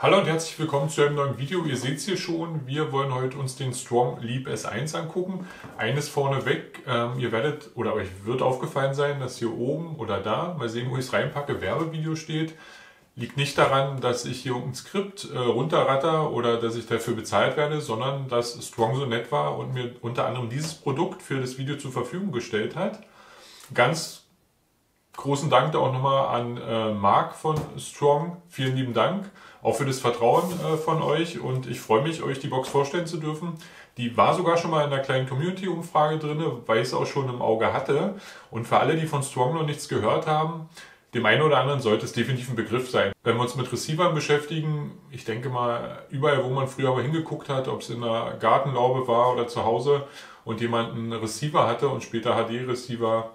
Hallo und herzlich willkommen zu einem neuen Video. Ihr seht es hier schon, wir wollen heute uns den Strong Leap S1 angucken. Eines vorneweg, ihr werdet oder euch wird aufgefallen sein, dass hier oben oder da, mal sehen, wo ich es reinpacke, Werbevideo steht. Liegt nicht daran, dass ich hier irgendein Skript runterratter oder dass ich dafür bezahlt werde, sondern dass Strong so nett war und mir unter anderem dieses Produkt für das Video zur Verfügung gestellt hat. Ganz großen Dank da auch nochmal an Marc von Strong. Vielen lieben Dank. Auch für das Vertrauen von euch und ich freue mich, euch die Box vorstellen zu dürfen. Die war sogar schon mal in einer kleinen Community-Umfrage drin, weil ich es auch schon im Auge hatte. Und für alle, die von Strong noch nichts gehört haben, dem einen oder anderen sollte es definitiv ein Begriff sein. Wenn wir uns mit Receivern beschäftigen, ich denke mal, überall, wo man früher mal hingeguckt hat, ob es in einer Gartenlaube war oder zu Hause und jemand einen Receiver hatte und später HD-Receiver,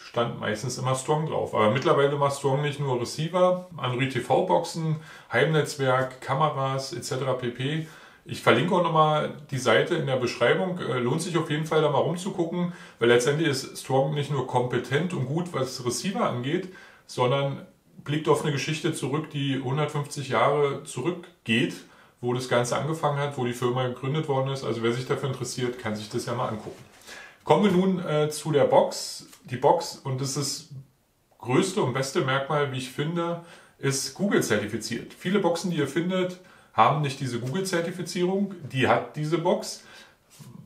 stand meistens immer Strong drauf. Aber mittlerweile macht Strong nicht nur Receiver, Android TV-Boxen, Heimnetzwerk, Kameras etc. pp. Ich verlinke auch nochmal die Seite in der Beschreibung. Lohnt sich auf jeden Fall da mal rumzugucken, weil letztendlich ist Strong nicht nur kompetent und gut, was Receiver angeht, sondern blickt auf eine Geschichte zurück, die 150 Jahre zurückgeht, wo das Ganze angefangen hat, wo die Firma gegründet worden ist. Also wer sich dafür interessiert, kann sich das ja mal angucken. Kommen wir nun zu der Box. Die Box, und das ist das größte und beste Merkmal, wie ich finde, ist Google zertifiziert. Viele Boxen, die ihr findet, haben nicht diese Google-Zertifizierung. Die hat diese Box.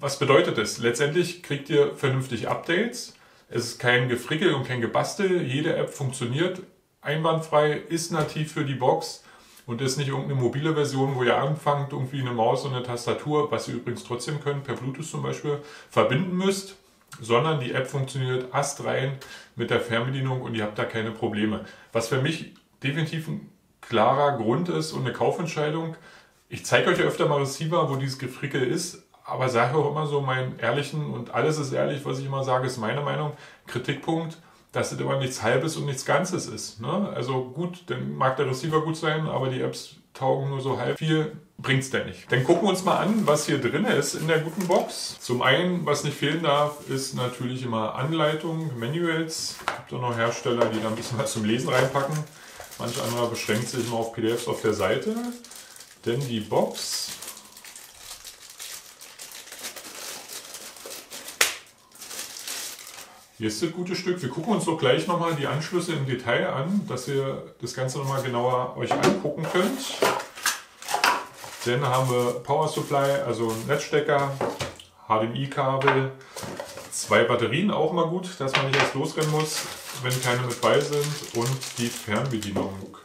Was bedeutet das? Letztendlich kriegt ihr vernünftig Updates. Es ist kein Gefrickel und kein Gebastel. Jede App funktioniert einwandfrei, ist nativ für die Box und ist nicht irgendeine mobile Version, wo ihr anfangt, irgendwie eine Maus und eine Tastatur, was ihr übrigens trotzdem könnt, per Bluetooth zum Beispiel, verbinden müsst, sondern die App funktioniert astrein mit der Fernbedienung und ihr habt da keine Probleme. Was für mich definitiv ein klarer Grund ist und eine Kaufentscheidung. Ich zeige euch ja öfter mal Receiver, wo dieses Gefrickel ist, aber sage auch immer so meinen ehrlichen, und alles ist ehrlich, was ich immer sage, ist meine Meinung, Kritikpunkt, dass es immer nichts Halbes und nichts Ganzes ist. Ne? Also gut, dann mag der Receiver gut sein, aber die Apps taugen nur so halb. Viel bringt es denn nicht. Dann gucken wir uns mal an, was hier drin ist in der guten Box. Zum einen, was nicht fehlen darf, ist natürlich immer Anleitung, Manuals. Es gibt auch noch Hersteller, die da ein bisschen was zum Lesen reinpacken. Manch anderer beschränkt sich immer auf PDFs auf der Seite. Denn die Box hier ist das gute Stück. Wir gucken uns doch gleich nochmal die Anschlüsse im Detail an, dass ihr das Ganze nochmal genauer euch angucken könnt. Dann haben wir Power Supply, also Netzstecker, HDMI-Kabel, 2 Batterien, auch mal gut, dass man nicht erst losrennen muss, wenn keine mit bei sind, und die Fernbedienung.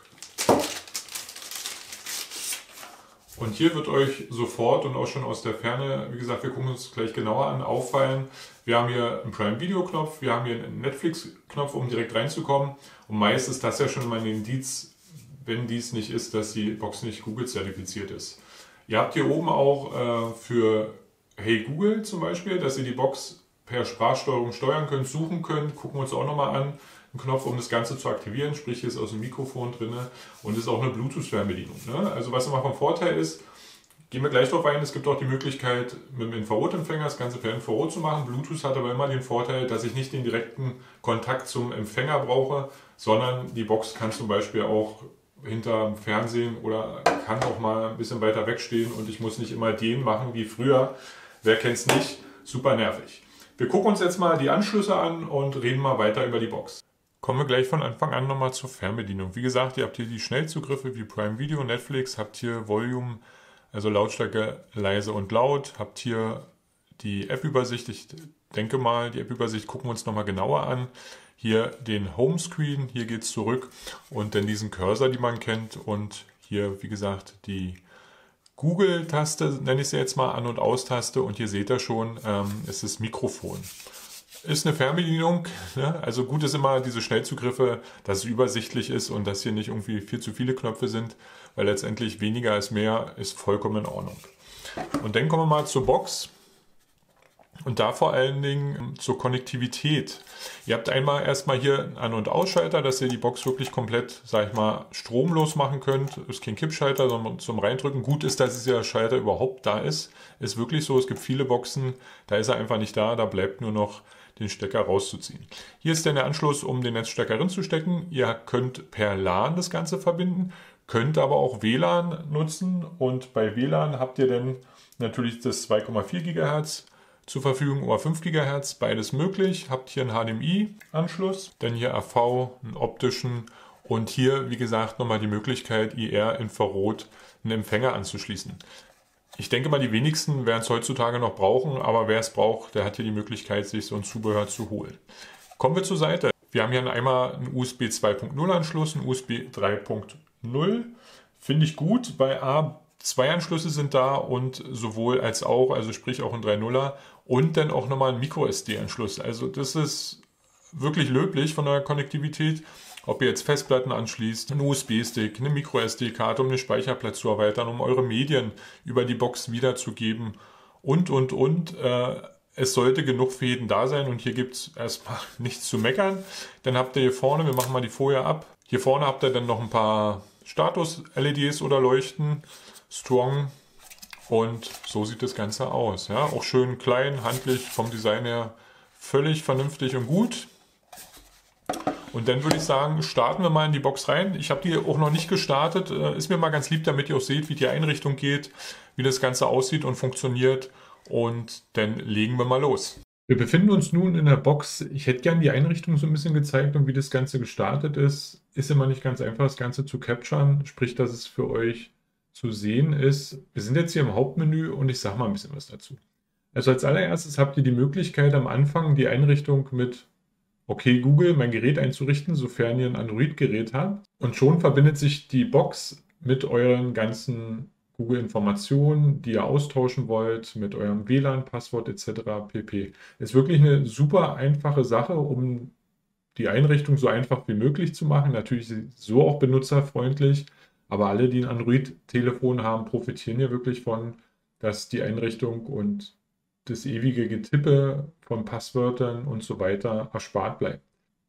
Und hier wird euch sofort und auch schon aus der Ferne, wie gesagt, wir gucken uns gleich genauer an, auffallen. Wir haben hier einen Prime Video Knopf, wir haben hier einen Netflix Knopf, um direkt reinzukommen. Und meist ist das ja schon mal ein Indiz, wenn dies nicht ist, dass die Box nicht Google zertifiziert ist. Ihr habt hier oben auch für Hey Google zum Beispiel, dass ihr die Box per Sprachsteuerung steuern könnt, suchen könnt. Gucken wir uns auch nochmal an. Ein Knopf, um das Ganze zu aktivieren, sprich hier ist aus dem Mikrofon drin und ist auch eine Bluetooth-Fernbedienung. Ne? Also was immer vom Vorteil ist, gehen wir gleich drauf ein, es gibt auch die Möglichkeit mit dem Infrarotempfänger das Ganze per Infrarot zu machen. Bluetooth hat aber immer den Vorteil, dass ich nicht den direkten Kontakt zum Empfänger brauche, sondern die Box kann zum Beispiel auch hinterm Fernsehen oder kann auch mal ein bisschen weiter wegstehen und ich muss nicht immer den machen wie früher. Wer kennt es nicht? Super nervig. Wir gucken uns jetzt mal die Anschlüsse an und reden mal weiter über die Box. Kommen wir gleich von Anfang an nochmal zur Fernbedienung. Wie gesagt, ihr habt hier die Schnellzugriffe wie Prime Video, Netflix, habt hier Volume, also Lautstärke leise und laut, habt hier die App-Übersicht. Ich denke mal, die App-Übersicht gucken wir uns nochmal genauer an. Hier den Homescreen, hier geht es zurück und dann diesen Cursor, die man kennt, und hier, wie gesagt, die Google-Taste, nenne ich sie jetzt mal, An- und Aus-Taste, und hier seht ihr schon, ist das Mikrofon. Ist eine Fernbedienung, ne? Also gut ist immer diese Schnellzugriffe, dass es übersichtlich ist und dass hier nicht irgendwie viel zu viele Knöpfe sind, weil letztendlich weniger als mehr ist vollkommen in Ordnung. Und dann kommen wir mal zur Box und da vor allen Dingen zur Konnektivität. Ihr habt einmal erstmal hier einen An- und Ausschalter, dass ihr die Box wirklich komplett, sag ich mal, stromlos machen könnt. Ist kein Kippschalter, sondern zum Reindrücken. Gut ist, dass dieser Schalter überhaupt da ist. Ist wirklich so, es gibt viele Boxen, da ist er einfach nicht da, da bleibt nur noch den Stecker rauszuziehen. Hier ist dann der Anschluss, um den Netzstecker reinzustecken. Ihr könnt per LAN das Ganze verbinden, könnt aber auch WLAN nutzen und bei WLAN habt ihr dann natürlich das 2,4 GHz zur Verfügung oder 5 GHz, beides möglich. Habt hier einen HDMI-Anschluss, dann hier AV, einen optischen und hier, wie gesagt, nochmal die Möglichkeit, IR, Infrarot, einen Empfänger anzuschließen. Ich denke mal, die wenigsten werden es heutzutage noch brauchen, aber wer es braucht, der hat hier die Möglichkeit, sich so ein Zubehör zu holen. Kommen wir zur Seite. Wir haben hier einmal einen USB 2.0 Anschluss, einen USB 3.0. Finde ich gut, weil zwei Anschlüsse sind da und sowohl als auch, also sprich auch ein 3.0er und dann auch nochmal ein MicroSD-Anschluss. Also das ist wirklich löblich von der Konnektivität. Ob ihr jetzt Festplatten anschließt, einen USB-Stick, eine MicroSD-Karte, um den Speicherplatz zu erweitern, um eure Medien über die Box wiederzugeben und. Es sollte genug für jeden da sein und hier gibt es erstmal nichts zu meckern. Dann habt ihr hier vorne, wir machen mal die Folie ab, hier vorne habt ihr dann noch ein paar Status-LEDs oder Leuchten, Strong und so sieht das Ganze aus. Ja? Auch schön klein, handlich, vom Design her völlig vernünftig und gut. Und dann würde ich sagen, starten wir mal in die Box rein. Ich habe die auch noch nicht gestartet. Ist mir mal ganz lieb, damit ihr auch seht, wie die Einrichtung geht, wie das Ganze aussieht und funktioniert. Und dann legen wir mal los. Wir befinden uns nun in der Box. Ich hätte gerne die Einrichtung so ein bisschen gezeigt und wie das Ganze gestartet ist. Ist immer nicht ganz einfach, das Ganze zu capturen, sprich, dass es für euch zu sehen ist. Wir sind jetzt hier im Hauptmenü und ich sage mal ein bisschen was dazu. Also als allererstes habt ihr die Möglichkeit, am Anfang die Einrichtung mit Okay Google mein Gerät einzurichten, sofern ihr ein Android-Gerät habt. Und schon verbindet sich die Box mit euren ganzen Google-Informationen, die ihr austauschen wollt, mit eurem WLAN-Passwort etc. pp. Ist wirklich eine super einfache Sache, um die Einrichtung so einfach wie möglich zu machen. Natürlich so auch benutzerfreundlich, aber alle, die ein Android-Telefon haben, profitieren ja wirklich von, dass die Einrichtung und das ewige Getippe von Passwörtern und so weiter erspart bleibt.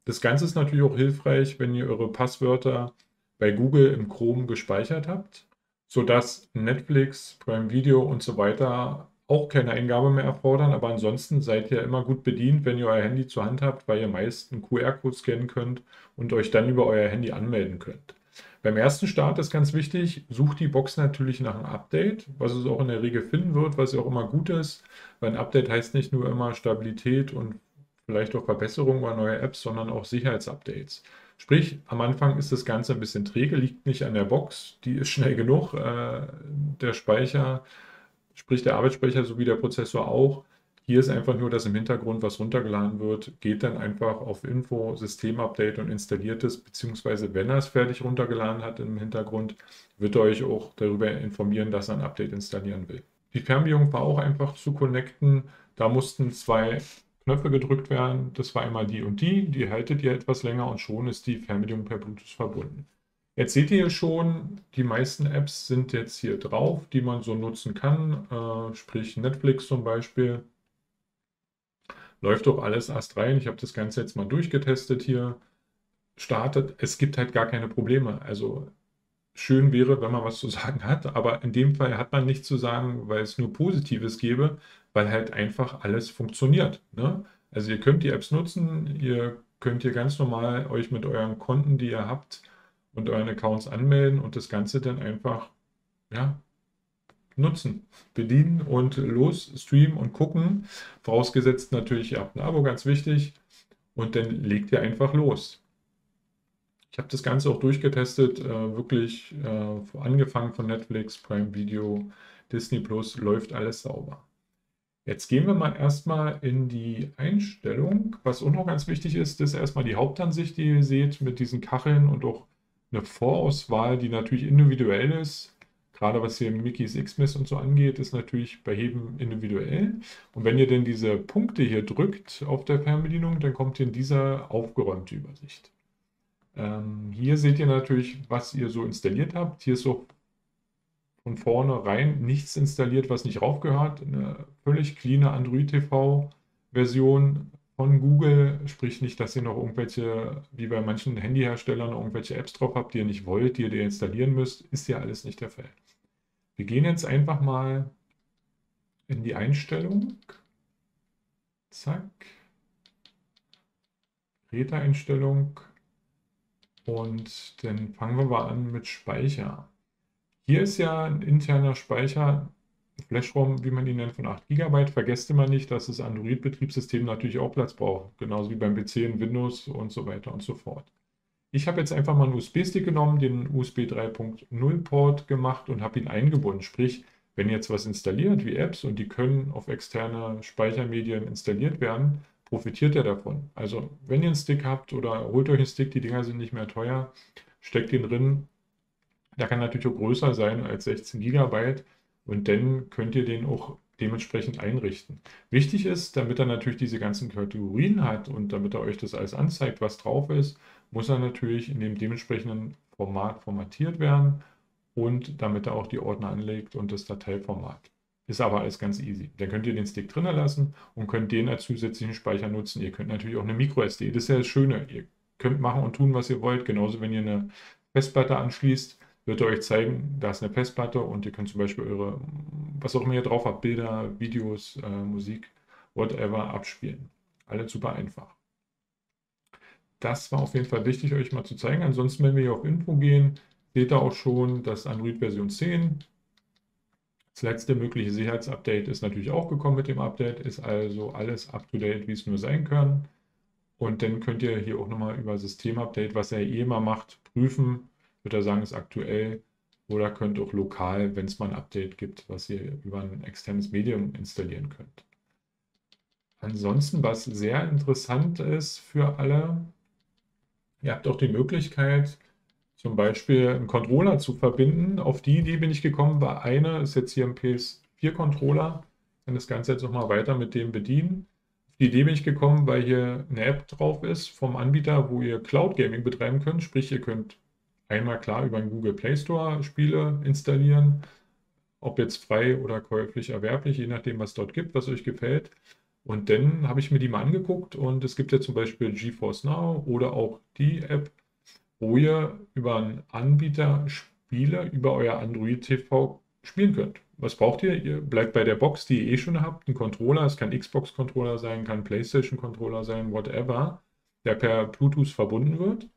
Das Ganze ist natürlich auch hilfreich, wenn ihr eure Passwörter bei Google im Chrome gespeichert habt, sodass Netflix, Prime Video und so weiter auch keine Eingabe mehr erfordern. Aber ansonsten seid ihr immer gut bedient, wenn ihr euer Handy zur Hand habt, weil ihr meist einen QR-Code scannen könnt und euch dann über euer Handy anmelden könnt. Beim ersten Start ist ganz wichtig, sucht die Box natürlich nach einem Update, was es auch in der Regel finden wird, was ja auch immer gut ist, weil ein Update heißt nicht nur immer Stabilität und vielleicht auch Verbesserungen oder neue Apps, sondern auch Sicherheitsupdates. Sprich, am Anfang ist das Ganze ein bisschen träge, liegt nicht an der Box, die ist schnell genug, der Speicher, sprich der Arbeitsspeicher sowie der Prozessor auch. Hier ist einfach nur, dass im Hintergrund was runtergeladen wird, geht dann einfach auf Info, Systemupdate und installiert es, beziehungsweise wenn er es fertig runtergeladen hat im Hintergrund, wird er euch auch darüber informieren, dass er ein Update installieren will. Die Fernbedienung war auch einfach zu connecten, da mussten zwei Knöpfe gedrückt werden, das war einmal die und die haltet ihr etwas länger und schon ist die Fernbedienung per Bluetooth verbunden. Jetzt seht ihr schon, die meisten Apps sind jetzt hier drauf, die man so nutzen kann, sprich Netflix zum Beispiel. Läuft doch alles astrein. Ich habe das Ganze jetzt mal durchgetestet hier. Startet. Es gibt halt gar keine Probleme. Also schön wäre, wenn man was zu sagen hat, aber in dem Fall hat man nichts zu sagen, weil es nur Positives gäbe, weil halt einfach alles funktioniert. Ne? Also ihr könnt die Apps nutzen, ihr könnt hier ganz normal euch mit euren Konten, die ihr habt und euren Accounts anmelden und das Ganze dann einfach, ja, nutzen, bedienen und los streamen und gucken. Vorausgesetzt natürlich, ihr habt ein Abo, ganz wichtig. Und dann legt ihr einfach los. Ich habe das Ganze auch durchgetestet, wirklich angefangen von Netflix, Prime Video, Disney Plus, läuft alles sauber. Jetzt gehen wir mal erstmal in die Einstellung. Was auch noch ganz wichtig ist, ist erstmal die Hauptansicht, die ihr seht, mit diesen Kacheln und auch eine Vorauswahl, die natürlich individuell ist. Gerade was hier Mickey's Xmas und so angeht, ist natürlich bei jedem individuell. Und wenn ihr denn diese Punkte hier drückt auf der Fernbedienung, dann kommt ihr in diese aufgeräumte Übersicht. Hier seht ihr natürlich, was ihr so installiert habt. Hier ist so von vornherein nichts installiert, was nicht raufgehört. Eine völlig cleane Android TV-Version von Google. Sprich nicht, dass ihr noch irgendwelche, wie bei manchen Handyherstellern, irgendwelche Apps drauf habt, die ihr nicht wollt, die ihr deinstallieren müsst. Ist ja alles nicht der Fall. Wir gehen jetzt einfach mal in die Einstellung. Zack. Geräteeinstellung. Und dann fangen wir mal an mit Speicher. Hier ist ja ein interner Speicher, Flashraum, wie man ihn nennt, von 8 GB. Vergesst immer nicht, dass das Android-Betriebssystem natürlich auch Platz braucht. Genauso wie beim PC in Windows und so weiter und so fort. Ich habe jetzt einfach mal einen USB-Stick genommen, den USB 3.0 Port gemacht und habe ihn eingebunden. Sprich, wenn jetzt was installiert, wie Apps, und die können auf externe Speichermedien installiert werden, profitiert er davon. Also wenn ihr einen Stick habt oder holt euch einen Stick, die Dinger sind nicht mehr teuer, steckt ihn drin. Der kann natürlich auch größer sein als 16 GB und dann könnt ihr den auch dementsprechend einrichten. Wichtig ist, damit er natürlich diese ganzen Kategorien hat und damit er euch das alles anzeigt, was drauf ist, muss er natürlich in dem dementsprechenden Format formatiert werden und damit er auch die Ordner anlegt und das Dateiformat. Ist aber alles ganz easy. Dann könnt ihr den Stick drinnen lassen und könnt den als zusätzlichen Speicher nutzen. Ihr könnt natürlich auch eine MicroSD. Das ist ja das Schöne. Ihr könnt machen und tun, was ihr wollt. Genauso, wenn ihr eine Festplatte anschließt, wird er euch zeigen, da ist eine Festplatte und ihr könnt zum Beispiel eure, was auch immer ihr drauf habt, Bilder, Videos, Musik, whatever, abspielen. Alles super einfach. Das war auf jeden Fall wichtig, euch mal zu zeigen. Ansonsten, wenn wir hier auf Info gehen, seht ihr auch schon, dass Android Version 10, das letzte mögliche Sicherheitsupdate, ist natürlich auch gekommen mit dem Update, ist also alles up-to-date, wie es nur sein kann. Und dann könnt ihr hier auch nochmal über Systemupdate, was er eh immer macht, prüfen. Wird er sagen, ist aktuell. Oder könnt auch lokal, wenn es mal ein Update gibt, was ihr über ein externes Medium installieren könnt. Ansonsten, was sehr interessant ist für alle, ihr habt auch die Möglichkeit, zum Beispiel einen Controller zu verbinden. Auf die Idee bin ich gekommen, weil eine ist jetzt hier ein PS4-Controller. Kann das Ganze jetzt nochmal weiter mit dem bedienen. Auf die Idee bin ich gekommen, weil hier eine App drauf ist vom Anbieter, wo ihr Cloud Gaming betreiben könnt. Sprich, ihr könnt einmal klar über den Google Play Store Spiele installieren, ob jetzt frei oder käuflich erwerblich, je nachdem, was dort gibt, was euch gefällt. Und dann habe ich mir die mal angeguckt und es gibt ja zum Beispiel GeForce Now oder auch die App, wo ihr über einen Anbieter Spiele über euer Android TV spielen könnt. Was braucht ihr? Ihr bleibt bei der Box, die ihr eh schon habt. Ein Controller, es kann Xbox-Controller sein, kann PlayStation-Controller sein, whatever, der per Bluetooth verbunden wird.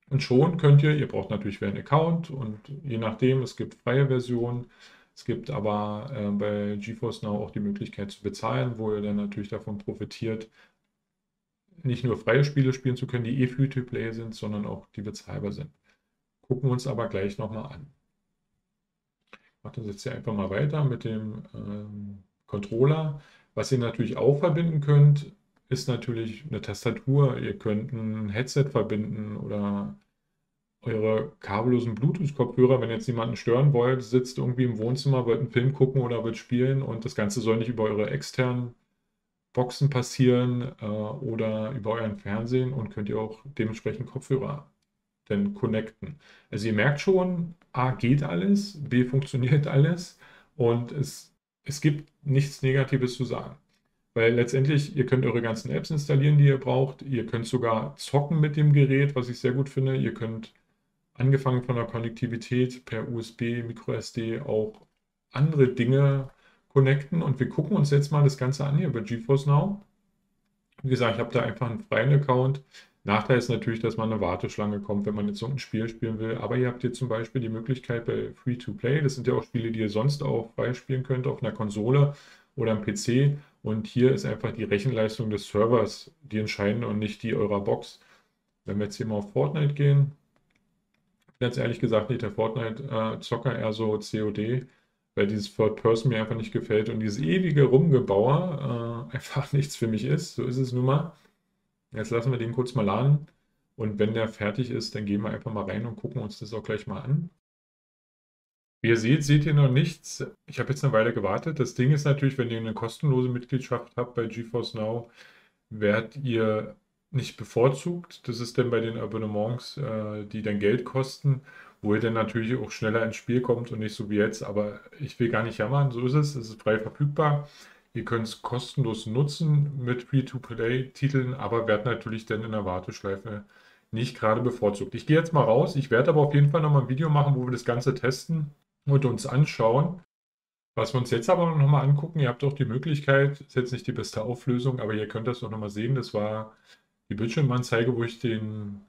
Und schon könnt ihr braucht natürlich wieder einen Account und je nachdem, es gibt freie Versionen. Es gibt aber bei GeForce Now auch die Möglichkeit zu bezahlen, wo ihr dann natürlich davon profitiert, nicht nur freie Spiele spielen zu können, die eh Free-to-Play sind, sondern auch die bezahlbar sind. Gucken wir uns aber gleich nochmal an. Ich mache das jetzt hier einfach mal weiter mit dem Controller. Was ihr natürlich auch verbinden könnt, ist natürlich eine Tastatur. Ihr könnt ein Headset verbinden oder eure kabellosen Bluetooth-Kopfhörer, wenn ihr jetzt jemanden stören wollt, sitzt irgendwie im Wohnzimmer, wollt einen Film gucken oder wollt spielen und das Ganze soll nicht über eure externen Boxen passieren oder über euren Fernsehen und könnt ihr auch dementsprechend Kopfhörer dann connecten. Also ihr merkt schon, A geht alles, B funktioniert alles und es gibt nichts Negatives zu sagen. Weil letztendlich, ihr könnt eure ganzen Apps installieren, die ihr braucht. Ihr könnt sogar zocken mit dem Gerät, was ich sehr gut finde. Ihr könnt angefangen von der Konnektivität per USB, MicroSD auch andere Dinge connecten. Und wir gucken uns jetzt mal das Ganze an hier bei GeForce Now. Wie gesagt, ich habe da einfach einen freien Account. Nachteil ist natürlich, dass man eine Warteschlange kommt, wenn man jetzt so ein Spiel spielen will. Aber ihr habt hier zum Beispiel die Möglichkeit bei Free-to-Play. Das sind ja auch Spiele, die ihr sonst auch frei spielen könnt auf einer Konsole oder am PC. Und hier ist einfach die Rechenleistung des Servers die entscheidende und nicht die eurer Box. Wenn wir jetzt hier mal auf Fortnite gehen, ganz ehrlich gesagt nicht der Fortnite-Zocker, eher so COD, weil dieses Third Person mir einfach nicht gefällt und dieses ewige Rumgebaue einfach nichts für mich ist. So ist es nun mal. Jetzt lassen wir den kurz mal laden und wenn der fertig ist, dann gehen wir einfach mal rein und gucken uns das auch gleich mal an. Wie ihr seht, seht ihr noch nichts. Ich habe jetzt eine Weile gewartet. Das Ding ist natürlich, wenn ihr eine kostenlose Mitgliedschaft habt bei GeForce Now, werdet ihr nicht bevorzugt. Das ist dann bei den Abonnements, die dann Geld kosten, wo ihr dann natürlich auch schneller ins Spiel kommt und nicht so wie jetzt. Aber ich will gar nicht jammern, so ist es. Es ist frei verfügbar. Ihr könnt es kostenlos nutzen mit Free-to-Play-Titeln, aber werdet natürlich dann in der Warteschleife nicht gerade bevorzugt. Ich gehe jetzt mal raus. Ich werde aber auf jeden Fall nochmal ein Video machen, wo wir das Ganze testen und uns anschauen. Was wir uns jetzt aber noch mal angucken, ihr habt auch die Möglichkeit, ist jetzt nicht die beste Auflösung, aber ihr könnt das doch noch mal sehen, das war die Bildschirmanzeige, wo ich den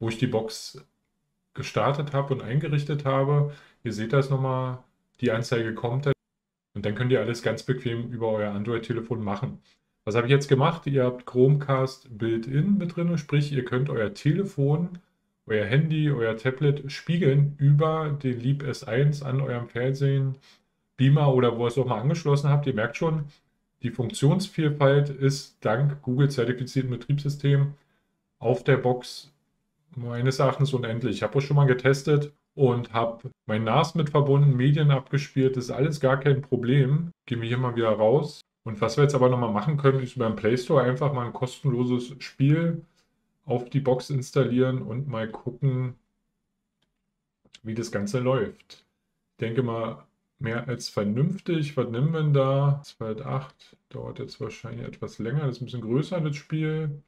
wo ich die Box gestartet habe und eingerichtet habe. Ihr seht das nochmal, die Anzeige kommt dann und dann könnt ihr alles ganz bequem über euer Android-Telefon machen. Was habe ich jetzt gemacht? Ihr habt Chromecast Built-in mit drin, sprich ihr könnt euer Telefon, euer Handy, euer Tablet spiegeln über den Leap S1 an eurem Fernsehen, Beamer oder wo ihr es auch mal angeschlossen habt. Ihr merkt schon, die Funktionsvielfalt ist dank Google-zertifizierten Betriebssystemen auf der Box meines Erachtens unendlich. Ich habe auch schon mal getestet und habe mein NAS mit verbunden, Medien abgespielt. Das ist alles gar kein Problem. Gehe mir hier mal wieder raus. Und was wir jetzt aber nochmal machen können, ist über den Play Store einfach mal ein kostenloses Spiel auf die Box installieren und mal gucken, wie das Ganze läuft. Ich denke mal, mehr als vernünftig. Was nehmen wir denn da? Asphalt 8 dauert jetzt wahrscheinlich etwas länger. Das ist ein bisschen größer, das Spiel.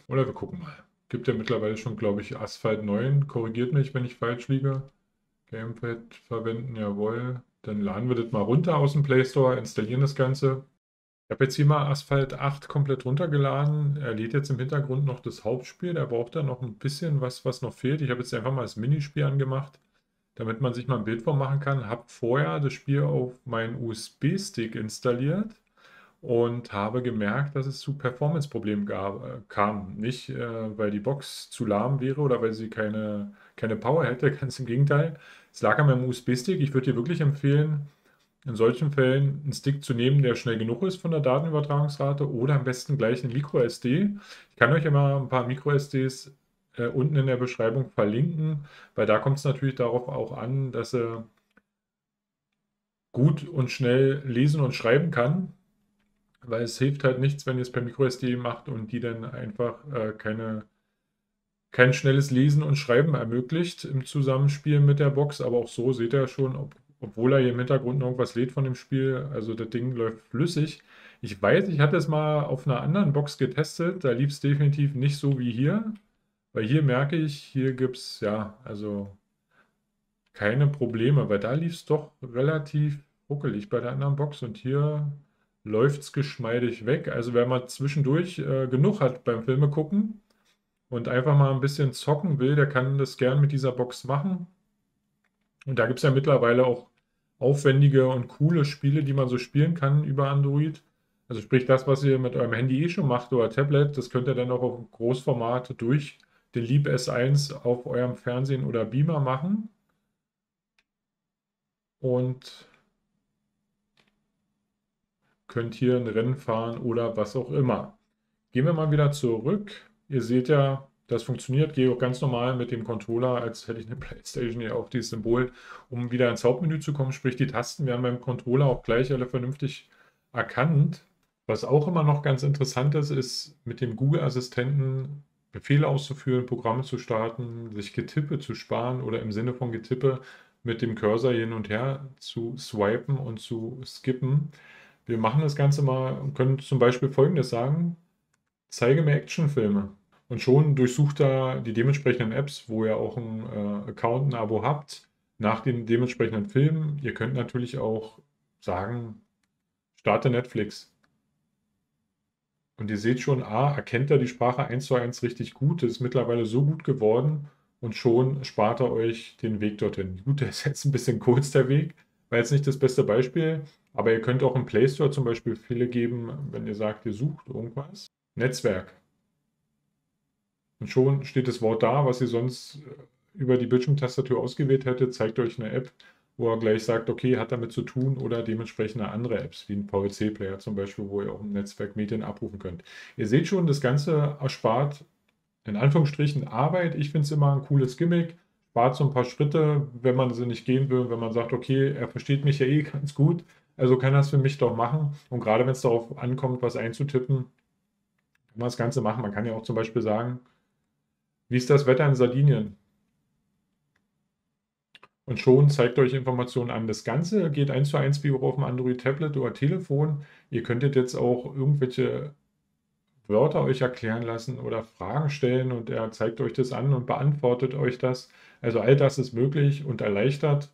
Oder wir gucken mal. Gibt ja mittlerweile schon, glaube ich, Asphalt 9. Korrigiert mich, wenn ich falsch liege. Gamepad verwenden, jawohl. Dann laden wir das mal runter aus dem Play Store, installieren das Ganze. Ich habe jetzt hier mal Asphalt 8 komplett runtergeladen. Er lädt jetzt im Hintergrund noch das Hauptspiel. Der braucht dann noch ein bisschen was noch fehlt. Ich habe jetzt einfach mal das Minispiel angemacht, damit man sich mal ein Bild von machen kann. Habe vorher das Spiel auf meinen USB-Stick installiert und habe gemerkt, dass es zu Performance-Problemen kam. Nicht, weil die Box zu lahm wäre oder weil sie keine Power hätte, ganz im Gegenteil. Es lag an meinem USB-Stick. Ich würde dir wirklich empfehlen, in solchen Fällen einen Stick zu nehmen, der schnell genug ist von der Datenübertragungsrate oder am besten gleich einen MicroSD. Ich kann euch immer ein paar MicroSDs unten in der Beschreibung verlinken, weil da kommt es natürlich darauf auch an, dass er gut und schnell lesen und schreiben kann, weil es hilft halt nichts, wenn ihr es per MicroSD macht und die dann einfach kein schnelles Lesen und Schreiben ermöglicht im Zusammenspiel mit der Box. Aber auch so seht ihr schon, obwohl er hier im Hintergrund noch irgendwas lädt von dem Spiel, also das Ding läuft flüssig. Ich weiß, ich hatte es mal auf einer anderen Box getestet, da lief es definitiv nicht so wie hier, weil hier merke ich, hier gibt es ja, also keine Probleme, weil da lief es doch relativ ruckelig bei der anderen Box und hier läuft es geschmeidig weg. Also wenn man zwischendurch genug hat beim Filme gucken und einfach mal ein bisschen zocken will, der kann das gern mit dieser Box machen. Und da gibt es ja mittlerweile auch aufwendige und coole Spiele, die man so spielen kann über Android. Also sprich das, was ihr mit eurem Handy eh schon macht oder Tablet, das könnt ihr dann auch auf Großformat durch den Leap S1 auf eurem Fernsehen oder Beamer machen. Und könnt hier ein Rennen fahren oder was auch immer. Gehen wir mal wieder zurück. Ihr seht ja, das funktioniert. Gehe auch ganz normal mit dem Controller, als hätte ich eine PlayStation hier auf dieses Symbol, um wieder ins Hauptmenü zu kommen. Sprich, die Tasten werden beim Controller auch gleich alle vernünftig erkannt. Was auch immer noch ganz interessant ist, ist mit dem Google-Assistenten Befehle auszuführen, Programme zu starten, sich Getippe zu sparen oder im Sinne von Getippe mit dem Cursor hin und her zu swipen und zu skippen. Wir machen das Ganze mal und können zum Beispiel Folgendes sagen: Zeige mir Actionfilme. Und schon durchsucht er die dementsprechenden Apps, wo ihr auch ein Account, ein Abo habt, nach den dementsprechenden Filmen. Ihr könnt natürlich auch sagen, starte Netflix. Und ihr seht schon, erkennt er die Sprache 1:1 richtig gut. Das ist mittlerweile so gut geworden und schon spart er euch den Weg dorthin. Gut, der ist jetzt ein bisschen kurz, der Weg, war jetzt nicht das beste Beispiel, aber ihr könnt auch im Play Store zum Beispiel Befehle geben, wenn ihr sagt, ihr sucht irgendwas. Netzwerk. Und schon steht das Wort da, was ihr sonst über die Bildschirmtastatur ausgewählt hättet, zeigt euch eine App, wo er gleich sagt, okay, hat damit zu tun oder dementsprechend andere Apps, wie ein VLC-Player zum Beispiel, wo ihr auch im Netzwerk Medien abrufen könnt. Ihr seht schon, das Ganze erspart in Anführungsstrichen Arbeit. Ich finde es immer ein cooles Gimmick, spart so ein paar Schritte, wenn man sie nicht gehen will, wenn man sagt, okay, er versteht mich ja eh ganz gut, also kann er es für mich doch machen. Und gerade wenn es darauf ankommt, was einzutippen, kann man das Ganze machen. Man kann ja auch zum Beispiel sagen, wie ist das Wetter in Sardinien? Und schon zeigt euch Informationen an. Das Ganze geht 1:1 wie auch auf dem Android-Tablet oder Telefon. Ihr könntet jetzt auch irgendwelche Wörter euch erklären lassen oder Fragen stellen und er zeigt euch das an und beantwortet euch das. Also all das ist möglich und erleichtert,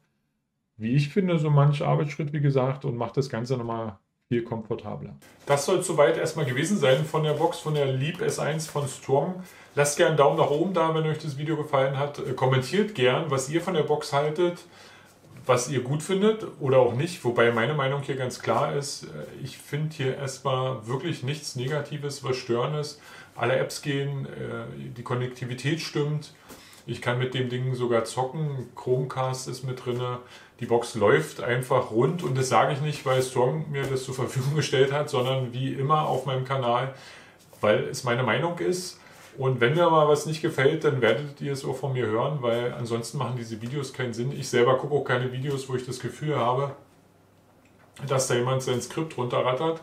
wie ich finde, so manch Arbeitsschritt, wie gesagt, und macht das Ganze nochmal viel komfortabler. Das soll soweit erstmal gewesen sein von der Box, von der Leap S1 von Strong. Lasst gerne einen Daumen nach oben da, wenn euch das Video gefallen hat. Kommentiert gern, was ihr von der Box haltet, was ihr gut findet oder auch nicht. Wobei meine Meinung hier ganz klar ist, ich finde hier erstmal wirklich nichts Negatives, was Störendes. Alle Apps gehen, die Konnektivität stimmt. Ich kann mit dem Ding sogar zocken, Chromecast ist mit drin. Die Box läuft einfach rund und das sage ich nicht, weil Strong mir das zur Verfügung gestellt hat, sondern wie immer auf meinem Kanal, weil es meine Meinung ist. Und wenn mir mal was nicht gefällt, dann werdet ihr es auch von mir hören, weil ansonsten machen diese Videos keinen Sinn. Ich selber gucke auch keine Videos, wo ich das Gefühl habe, dass da jemand sein Skript runterrattert.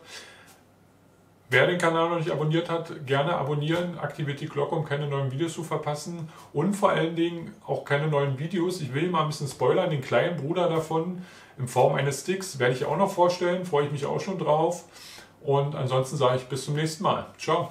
Wer den Kanal noch nicht abonniert hat, gerne abonnieren, aktiviert die Glocke, um keine neuen Videos zu verpassen und vor allen Dingen auch keine neuen Videos. Ich will mal ein bisschen spoilern, den kleinen Bruder davon in Form eines Sticks werde ich auch noch vorstellen, freue ich mich auch schon drauf und ansonsten sage ich bis zum nächsten Mal. Ciao!